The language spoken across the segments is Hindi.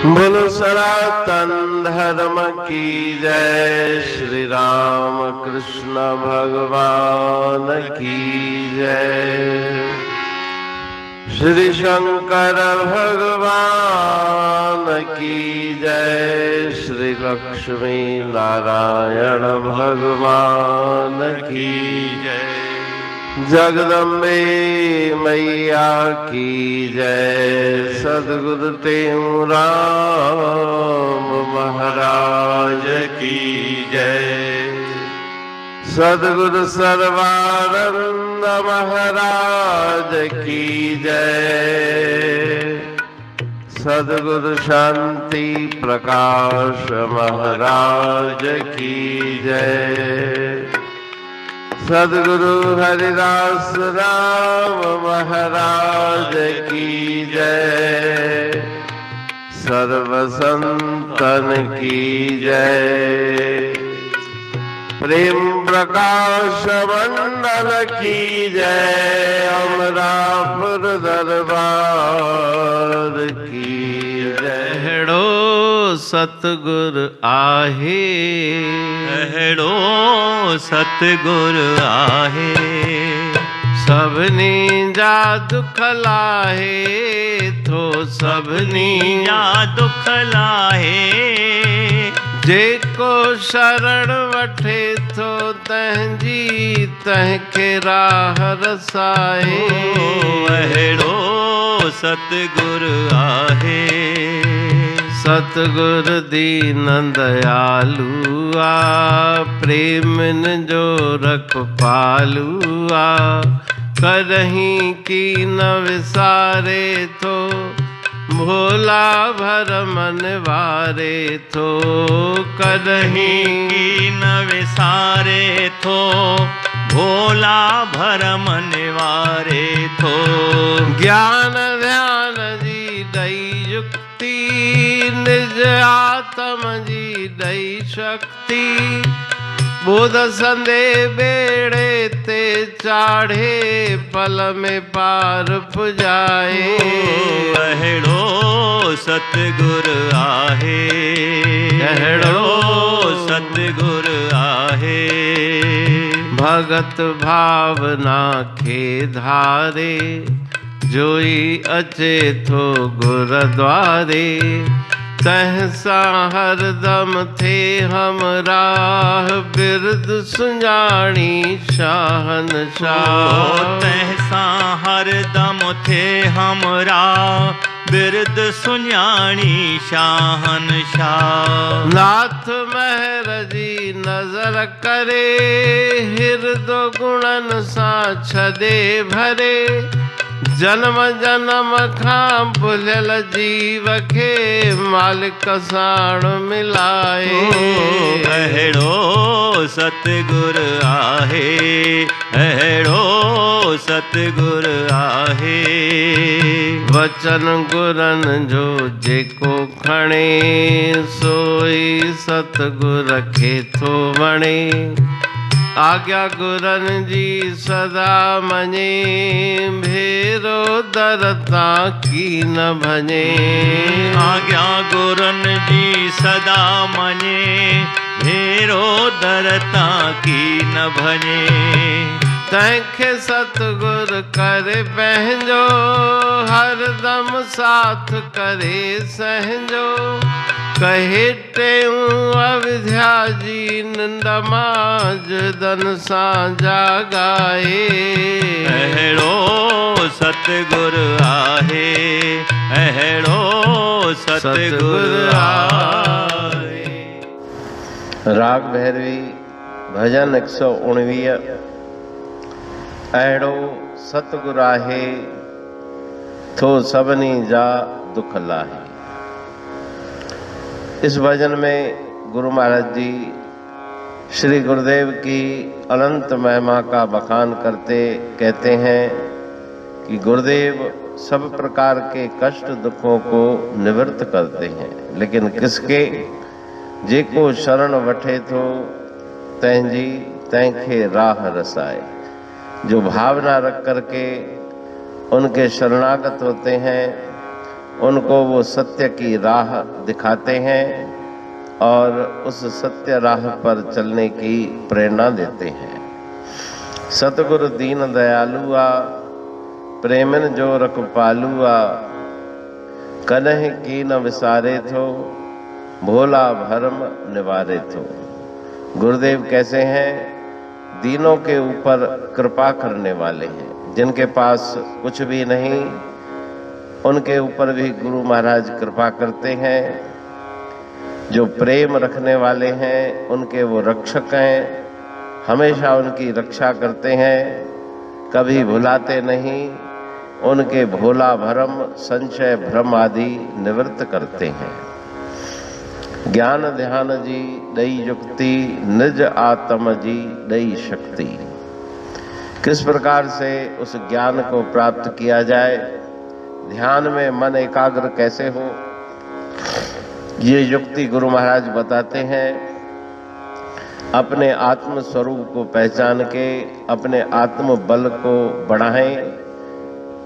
बोलो सनातन धर्म की जय। श्री राम कृष्ण भगवान की जय। श्री शंकर भगवान की जय। श्री लक्ष्मी नारायण भगवान की जय। जगदम्बे मैया की जय। सद्गुरु राम महाराज की जय। सद्गुरु सर्वानंद महाराज की जय। सद्गुरु शांति प्रकाश महाराज की जय। सद्गुरु हरिदास राम महाराज की जय। सर्व संतन की जय। प्रेम प्रकाश मंडल की जय। अमरापुर दरबार की जय। सतगुर आहे, अहड़ो सतगुर आहे। सबनी जा दुख लाहे थो, सबनी जा दुख लाहे। जेको शरण वठे थो तंहिंजी तंहिंखे राह रसाए। अहड़ो सतगुर आहे। सतगुर दीन दयालु आ, प्रेमन जो रखपालु आ। करहीं की न विसारे थो, भोला भर मन वारे थो। करहीं की न विसारे थो, भोला भर मन वारे थो। ज्ञान ध्यान जी दई युक्ति, निज आत्म जी दई शक्ति। बुध संदे बेड़े ते चाढ़े, पल में पार पुजाए। अहड़ो सतगुर आहे। अहड़ो सतगुर आहे। भगत भावना के धारे, जोई अचे थो गुरुद्वारे। तहसा हरदम थे हम राह, बिरद सुञाणी शाहनशाह। तहसा हरदम थे हमरा, बिरद सुञाणी शाहनशाह। नाथ महर जी नजर करे, हिरदो गुणन सा छदे भरे। जन्म जन्म खां भुलियल जीव खे, मालिक साण मिलाए। अहड़ो सतगुर आहे। अहड़ो सतगुर आहे। वचन गुरन जो जेको खणे, सोई सतगुर खे थो वणे। आज्ञा गुरन जी सदा मञे, भेरो दर तां की न भञे। आज्ञा गुरन जी सदा मञे, भेरो दर तां की न भञे। तंहिंखे सतगुर करे पंहिंजो, हरदम साथ करे सहंजो। कहे टेऊं अविद्या जी नमाज, दन सां जागाए। अहड़ो सतगुर आहे। अहड़ो सतगुर आहे। राग भैरवी भजन 119। अहिड़ो सतगुर आहे, थो सभिनी जा दुख लाहे। इस भजन में गुरु महाराज जी श्री गुरुदेव की अनंत महिमा का बखान करते कहते हैं कि गुरुदेव सब प्रकार के कष्ट दुखों को निवृत्त करते हैं, लेकिन किसके? जेको शरण वठे थो तंहिंजी तंहिंखे राह रसाए। जो भावना रख करके उनके शरणागत होते हैं, उनको वो सत्य की राह दिखाते हैं और उस सत्य राह पर चलने की प्रेरणा देते हैं। सतगुरु दीन दयालुआ, प्रेमन जो रखपालुआ, कन्ह की न विसारे थो, भोला भरम निवारे थो। गुरुदेव कैसे हैं? दीनों के ऊपर कृपा करने वाले हैं। जिनके पास कुछ भी नहीं, उनके ऊपर भी गुरु महाराज कृपा करते हैं। जो प्रेम रखने वाले हैं, उनके वो रक्षक हैं, हमेशा उनकी रक्षा करते हैं, कभी भुलाते नहीं। उनके भोला भरम, संशय भ्रम आदि निवृत्त करते हैं। ज्ञान ध्यान जी दई युक्ति, निज आत्म जी दई शक्ति। किस प्रकार से उस ज्ञान को प्राप्त किया जाए, ध्यान में मन एकाग्र कैसे हो, ये युक्ति गुरु महाराज बताते हैं। अपने आत्म स्वरूप को पहचान के अपने आत्म बल को बढ़ाएं,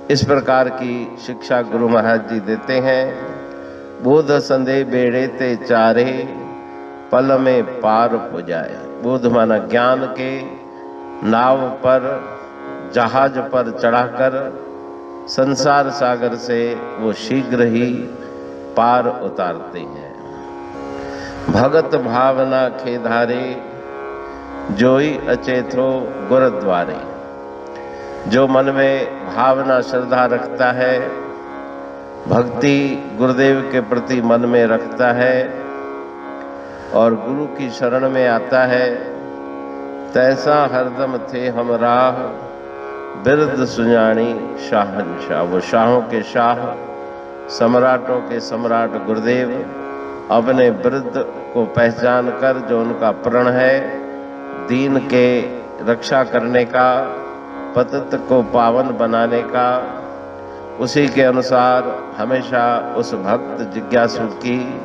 इस प्रकार की शिक्षा गुरु महाराज जी देते हैं। बोध संदेह बेड़े ते चारे, पल में पार हो जाए। बोध माना ज्ञान के नाव पर, जहाज पर चढ़ाकर संसार सागर से वो शीघ्र ही पार उतारते हैं। भगत भावना खेधारे, जोई अचेतो गुरुद्वारे। जो मन में भावना श्रद्धा रखता है, भक्ति गुरुदेव के प्रति मन में रखता है और गुरु की शरण में आता है, तैसा हरदम थे हम राह, बिरद सुजानी शाहनशाह। वो शाहों के शाह, सम्राटों के सम्राट गुरुदेव अपने बिरद को पहचान कर, जो उनका प्रण है दीन के रक्षा करने का, पतित को पावन बनाने का, उसी के अनुसार हमेशा उस भक्त जिज्ञासु की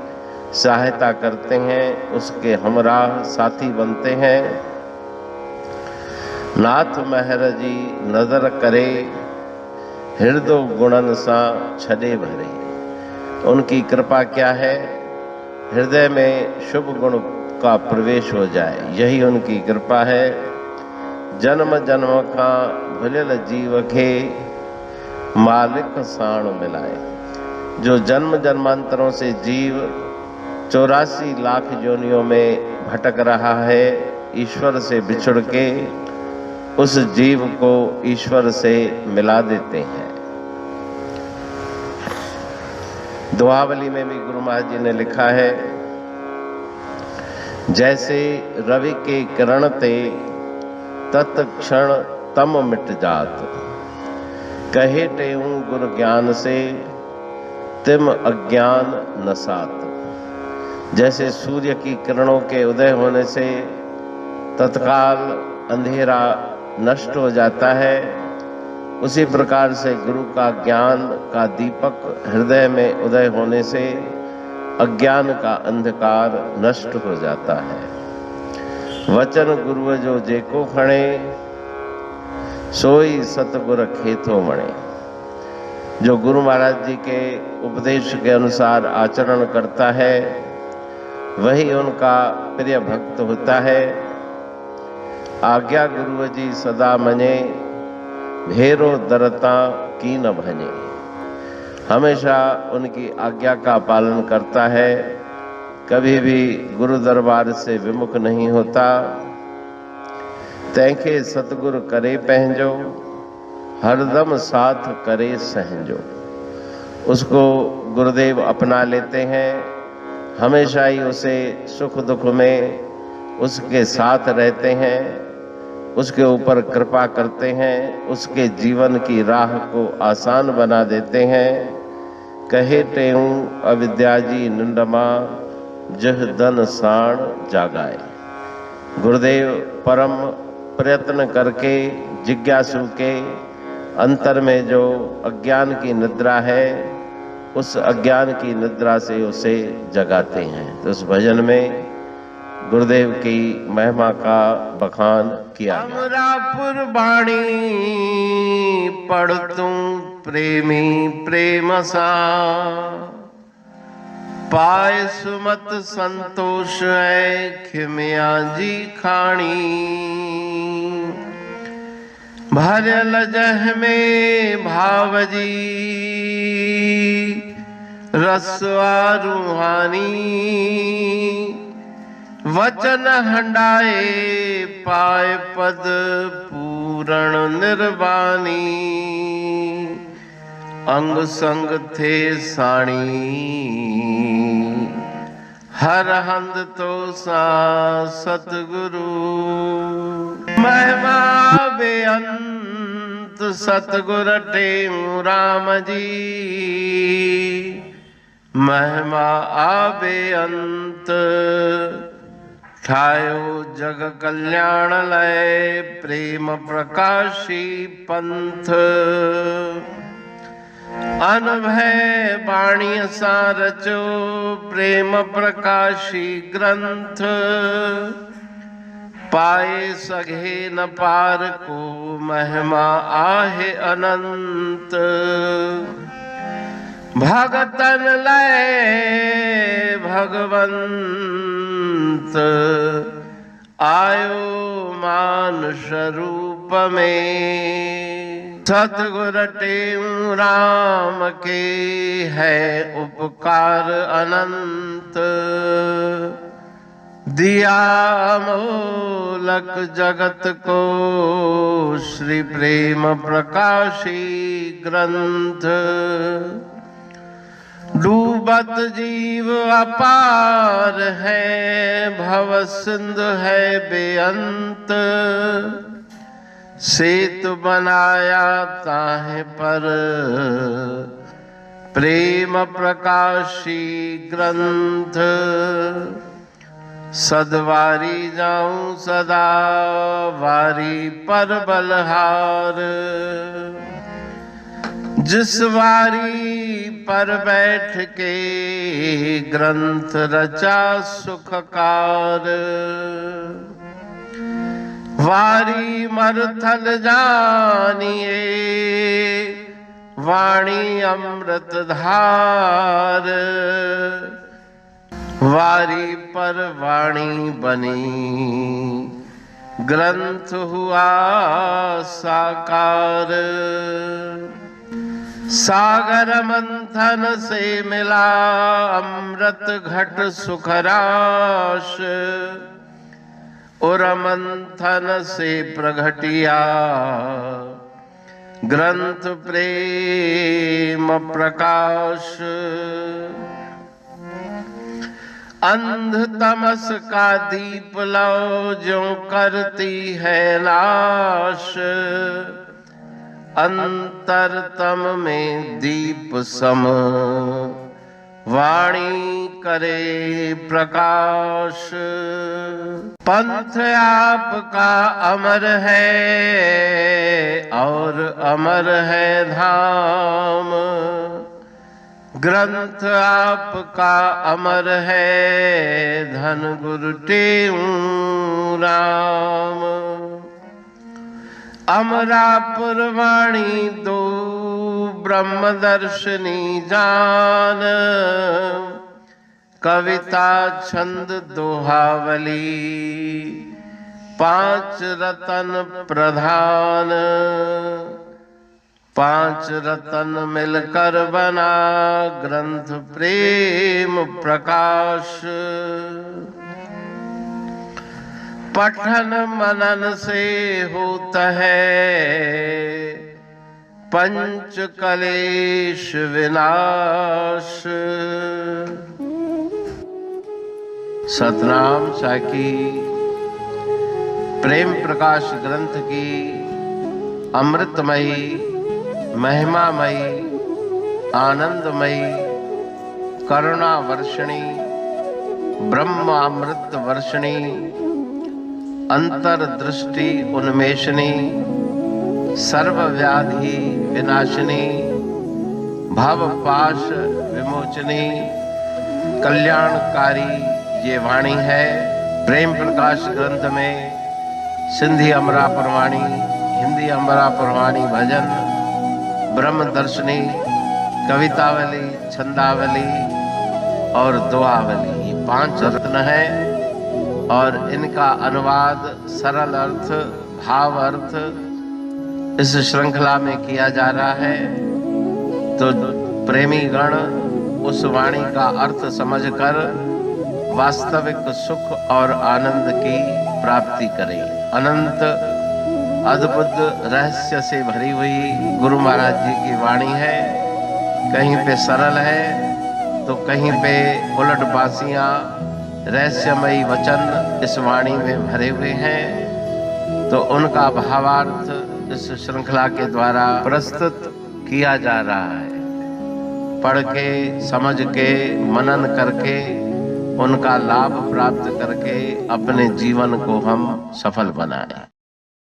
सहायता करते हैं, उसके हमराह साथी बनते हैं। नाथ महर जी नजर करे, हृदय गुणन सा छदे भरे। उनकी कृपा क्या है? हृदय में शुभ गुण का प्रवेश हो जाए, यही उनकी कृपा है। जन्म जन्म का भुलल जीव के, मालिक साण मिलाए। जो जन्म जन्मांतरों से जीव 84 लाख योनियों में भटक रहा है, ईश्वर से बिछुड़ के उस जीव को ईश्वर से मिला देते हैं। दुआवली में भी गुरु महाराज जी ने लिखा है, जैसे रवि के किरण ते, तत्क्षण तम मिट जात। कहे टेऊं गुरु ज्ञान से, तिम अज्ञान नसात। जैसे सूर्य की किरणों के उदय होने से तत्काल अंधेरा नष्ट हो जाता है, उसी प्रकार से गुरु का ज्ञान का दीपक हृदय में उदय होने से अज्ञान का अंधकार नष्ट हो जाता है। वचन गुरु जो जेको खणे, सोई सतगुर खेतो मणे। जो गुरु महाराज जी के उपदेश के अनुसार आचरण करता है, वही उनका प्रिय भक्त होता है। आज्ञा गुरु जी सदा मने, भेरो दरता की न भने। हमेशा उनकी आज्ञा का पालन करता है, कभी भी गुरु दरबार से विमुख नहीं होता। तैंखे सतगुरु करे पहंजो, हरदम साथ करे सहंजो। उसको गुरुदेव अपना लेते हैं, हमेशा ही उसे सुख दुख में उसके साथ रहते हैं, उसके ऊपर कृपा करते हैं, उसके जीवन की राह को आसान बना देते हैं। कहे टेऊं अविद्याजी निंदमा, जह धन साण जागाए। गुरुदेव परम प्रयत्न करके जिज्ञासु के अंतर में जो अज्ञान की निद्रा है, उस अज्ञान की निद्रा से उसे जगाते हैं। तो उस भजन में गुरुदेव की महिमा का बखान किया। अमरापुर बाणी पढ़ तू प्रेमी प्रेम सा, पाए सुमत संतोष है खिमिया जी खाणी। भरल जह में भावजी रसवा रूहानी, वचन हंडाए पाए पद पूरण निर्वाणी। अंग संग थे साणी हर हंद तो सा सतगुरु। महिमा बेअंत सतगुर टेऊ राम जी, महिमा आबे अंत ठायो जग कल्याण लय प्रेम प्रकाशी पंथ। अनभय बाणी सा रचो प्रेम प्रकाशी ग्रंथ। पाए सघे न पार को महिमा आहे अनंत। भगतन लय भगवंत आयो मानुष रूप में। सतगुर टेऊ राम के है उपकार अनंत। दिया मोलक जगत को श्री प्रेम प्रकाशी ग्रंथ। डूबत जीव अपार है भव सिंधु है बेअंत। सेतु बनाया ताहे पर प्रेम प्रकाशी ग्रंथ। सदवारी जाऊं सदा वारी पर बलहार। जिस वारी पर बैठ के ग्रंथ रचा सुखकार। वारी मरथल जानिए वाणी अमृत धार। वारी पर वाणी बनी ग्रंथ हुआ साकार। सागर मंथन से मिला अमृत घट सुखराश। और मंथन से प्रगटिया ग्रंथ प्रेम प्रकाश। अंध तमस का दीप लो जो करती है नाश। अंतरतम में दीप सम वाणी करे प्रकाश। पंथ आपका अमर है और अमर है धाम। ग्रंथ आपका अमर है धन गुरु टेऊ राम। अमरापुर वाणी दो ब्रह्मदर्शनी जान। कविता छंद दोहावली पांच रतन प्रधान। पांच रतन मिलकर बना ग्रंथ प्रेम प्रकाश। पठन मनन से होता है पंच कलेश विनाश। सतनाम साखी प्रेम प्रकाश ग्रंथ की अमृतमयी महिमामयी आनंदमयी करुणा वर्षिणी ब्रह्म अमृत वर्षिणी अंतर्दृष्टि उन्मेषणी सर्वव्याधि विनाशिनी भव पाश विमोचनी कल्याणकारी ये वाणी है। प्रेम प्रकाश ग्रंथ में सिंधी अमरा पुरवाणी, हिंदी अमरा पुरवाणी भजन, ब्रह्म दर्शनी, कवितावली, छंदावली और दुआवली, ये 5 रत्न हैं और इनका अनुवाद, सरल अर्थ, भाव अर्थ इस श्रृंखला में किया जा रहा है। तो प्रेमी गण उस वाणी का अर्थ समझकर वास्तविक सुख और आनंद की प्राप्ति करें। अनंत अद्भुत रहस्य से भरी हुई गुरु महाराज जी की वाणी है। कहीं पे सरल है तो कहीं पे उलट बासियां, रहस्यमयी वचन इस वाणी में भरे हुए हैं। तो उनका भावार्थ इस श्रृंखला के द्वारा प्रस्तुत किया जा रहा है। पढ़ के, समझ के, मनन करके, उनका लाभ प्राप्त करके अपने जीवन को हम सफल बनाएं।